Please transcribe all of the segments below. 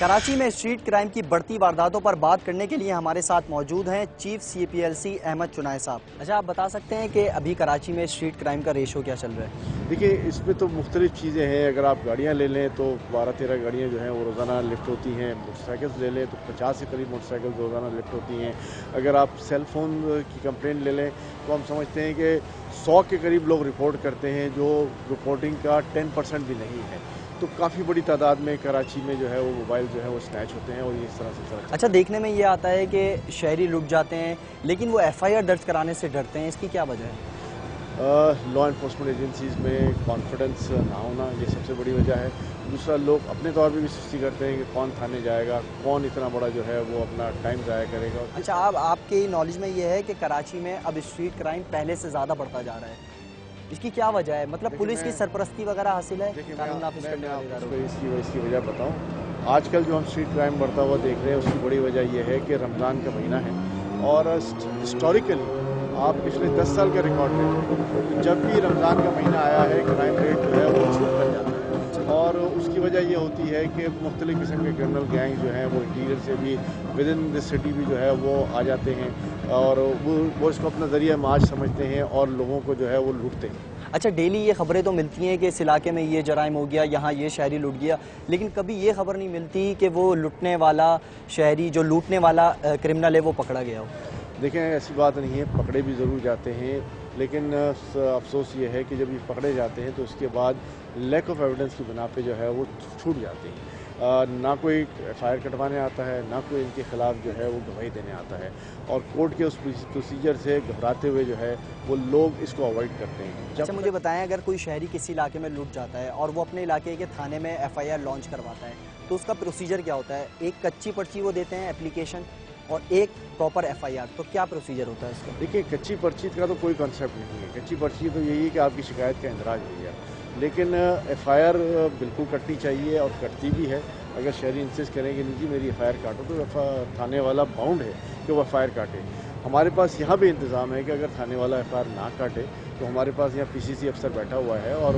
कराची में street crime की बढ़ती वारदातों पर बात करने के लिए हमारे साथ मौजूद हैं चीफ CPLC अहमद चुनाय साहब। अच्छा, आप बता सकते हैं कि अभी कराची में स्ट्रीट क्राइम का रेशो क्या चल रहा है? देखिए, इसमें तो मुख्तलिफ चीज़ें हैं। अगर आप गाड़ियाँ ले लें तो 12-13 गाड़ियाँ जो हैं वो रोज़ाना लिफ्ट होती हैं। मोटरसाइकिल्स ले लें तो 50 के करीब मोटरसाइकिल रोज़ाना लिफ्ट होती हैं। अगर आप सेल फ़ोन की कंप्लेंट ले लें तो हम समझते हैं कि 100 के करीब लोग रिपोर्ट करते हैं, जो रिपोर्टिंग का 10% भी नहीं है। तो काफ़ी बड़ी तादाद में कराची में जो है वो मोबाइल जो है वो स्नैच होते हैं और ये इस तरह से चलता है। अच्छा, देखने में ये आता है कि शहरी लुट जाते हैं लेकिन वो FIR दर्ज कराने से डरते हैं, इसकी क्या वजह है? लॉ इन्फोर्समेंट एजेंसीज़ में कॉन्फिडेंस ना होना, ये सबसे बड़ी वजह है। दूसरा, लोग अपने तौर पे भी सुस्ती करते हैं कि कौन थाने जाएगा, कौन इतना बड़ा जो है वो अपना टाइम ज़ाया करेगा। अच्छा, आपके नॉलेज में ये है कि कराची में अब स्ट्रीट क्राइम पहले से ज़्यादा बढ़ता जा रहा है, इसकी क्या वजह है? मतलब पुलिस की सरपरस्ती वगैरह हासिल है? कानून नाफिज करने वाले इदारों को? इसकी वजह बताऊँ। आजकल जो हम स्ट्रीट क्राइम बढ़ता हुआ देख रहे हैं उसकी बड़ी वजह यह है कि रमज़ान का महीना है और हिस्टोरिकली आप पिछले 10 साल का रिकॉर्ड लें, जब भी रमज़ान का महीना आया है क्राइम रेट जो है वो छूट कर जाता है। और उसकी वजह ये होती है कि मुख्तलिफ़ किस्म के क्रिमिनल गैंग जो हैं वो इंटीरियर से भी विद इन दिस सिटी भी जो है वो आ जाते हैं और वो इसको अपना ज़रिया माश समझते हैं और लोगों को जो है वो लूटते हैं। अच्छा, डेली ये खबरें तो मिलती हैं कि इस इलाके में ये जराइम हो गया, यहाँ ये शहरी लूट गया, लेकिन कभी ये खबर नहीं मिलती कि वो लूटने वाला शहरी, जो लूटने वाला क्रिमिनल है, वो पकड़ा गया हो। देखें, ऐसी बात नहीं है, पकड़े भी ज़रूर जाते हैं, लेकिन अफसोस ये है कि जब ये पकड़े जाते हैं तो उसके बाद लैक ऑफ एविडेंस की बिना पे जो है वो छूट जाते हैं। ना कोई FIR कटवाने आता है, ना कोई इनके ख़िलाफ़ जो है वो गवाही देने आता है और कोर्ट के उस प्रोसीजर से घबराते हुए जो है वो लोग इसको अवॉइड करते हैं। अच्छा, मुझे बताएं, अगर कोई शहरी किसी इलाके में लूट जाता है और वो अपने इलाके के थाने में FIR लॉन्च करवाता है, तो उसका प्रोसीजर क्या होता है? एक कच्ची पर्ची वो देते हैं एप्लीकेशन और एक प्रॉपर FIR, तो क्या प्रोसीजर होता है इसका? देखिए, कच्ची पर्ची का तो कोई कॉन्सेप्ट नहीं है। कच्ची पर्ची तो यही है कि आपकी शिकायत का इंदराज हो गया, लेकिन FIR बिल्कुल कटनी चाहिए और कटती भी है। अगर शहरी इंसिस्ट करें कि नहीं जी मेरी FIR काटो, तो थाने वाला बाउंड है कि वो FIR काटे। हमारे पास यहाँ भी इंतज़ाम है कि अगर थाने वाला FIR ना काटे तो हमारे पास यहाँ PCC अफसर बैठा हुआ है और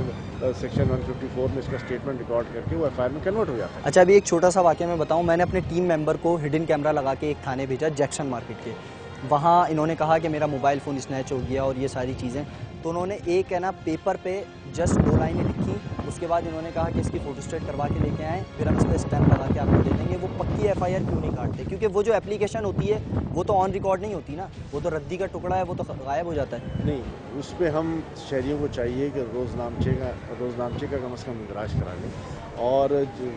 सेक्शन 154 में इसका स्टेटमेंट रिकॉर्ड करके वो FIR में कन्वर्ट हो जाता है। अच्छा, अभी एक छोटा सा वाक़या मैं बताऊं, मैंने अपने टीम मेंबर को हिडन कैमरा लगा के एक थाने भेजा जैक्सन मार्केट के। वहाँ इन्होंने कहा कि मेरा मोबाइल फ़ोन स्नैच हो गया और ये सारी चीज़ें, तो उन्होंने एक है ना पेपर पे जस्ट 2 लाइनें लिखी। उसके बाद इन्होंने कहा कि इसकी फ़ोटोस्टेट करवा के लेके आएँ, फिर हम इस पर स्टैम्प लगा के आपको दे देंगे। वो पक्की FIR क्यों नहीं काटते? क्योंकि वो जो एप्लीकेशन होती है वो तो ऑन रिकॉर्ड नहीं होती ना, वो तो रद्दी का टुकड़ा है, वो तो गायब हो जाता है। नहीं, उस पर हम शहरियों को चाहिए कि रोज़नामचे का कम अज़ कम इंदराज करा लें और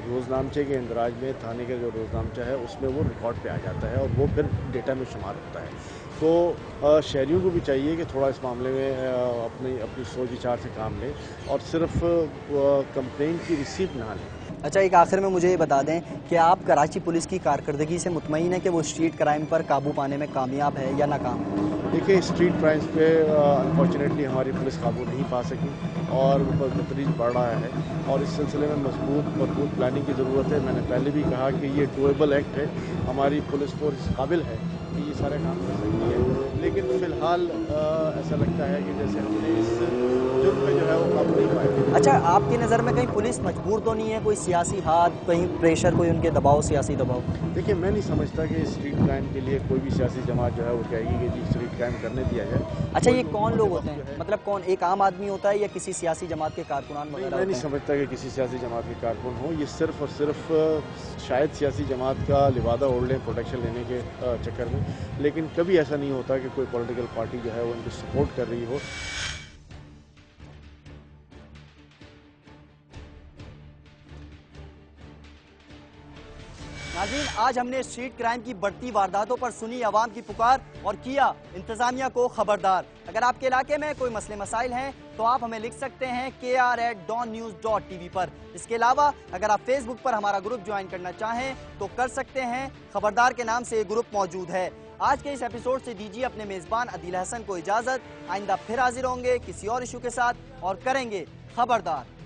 रोज़नामचे के इंदराज में थाने का जो रोज़नामचा है उसमें वो रिकॉर्ड पे आ जाता है और वो फिर डेटा में शुमार होता है। तो शहरियों को भी चाहिए कि थोड़ा इस मामले में अपनी सोच विचार से काम लें और सिर्फ कंप्लेंट की रिसीप्ट ना लें। अच्छा, एक आखिर में मुझे ये बता दें कि आप कराची पुलिस की कारकर्दगी से मुतमईन है कि वो स्ट्रीट क्राइम पर काबू पाने में कामयाब है या नाकाम? देखिए, स्ट्रीट क्राइम्स पे अनफॉर्चुनेटली हमारी पुलिस काबू नहीं पा सकी और वो बदतरीज बढ़ रहा है और इस सिलसिले में मजबूत प्लानिंग की ज़रूरत है। मैंने पहले भी कहा कि ये डूएबल एक्ट है, हमारी पुलिस फोर्स काबिल है कि ये सारे काम कर सकती है, लेकिन फ़िलहाल ऐसा लगता है कि जैसे हमने इस जुर्म पे जो है वो काबू नहीं पाया। अच्छा, आपकी नज़र में कहीं पुलिस मजबूर तो नहीं है? कोई सियासी हाथ, कहीं प्रेशर, कोई उनके दबाव, सियासी दबाव? देखिए, मैं नहीं समझता कि स्ट्रीट क्राइम के लिए कोई भी सियासी जमात जो है वो कहेगी कि जी स्ट्रीट क्राइम करने दिया जाए। अच्छा, ये कौन लोग होते हैं? मतलब कौन, एक आम आदमी होता है या किसी सियासी जमात के कारकुनान वगैरह? मैं नहीं समझता कि किसी सियासी जमात के कारकुन हो। ये सिर्फ और सिर्फ शायद सियासी जमात का लिबादा ओढ़ लें प्रोटेक्शन लेने के चक्कर में, लेकिन कभी ऐसा नहीं होता कि कोई पॉलिटिकल पार्टी जो है वो इनको सपोर्ट कर रही हो। नाज़रीन, आज हमने स्ट्रीट क्राइम की बढ़ती वारदातों पर सुनी आवाम की पुकार और किया इंतजामिया को खबरदार। अगर आपके इलाके में कोई मसले मसाइल हैं तो आप हमें लिख सकते हैं kr@dawnnews.tv पर। इसके अलावा अगर आप फेसबुक पर हमारा ग्रुप ज्वाइन करना चाहें तो कर सकते हैं, खबरदार के नाम से ये ग्रुप मौजूद है। आज के इस एपिसोड से दीजिए अपने मेज़बान अदील हसन को इजाज़त। आइंदा फिर हाजिर होंगे किसी और इशू के साथ और करेंगे खबरदार।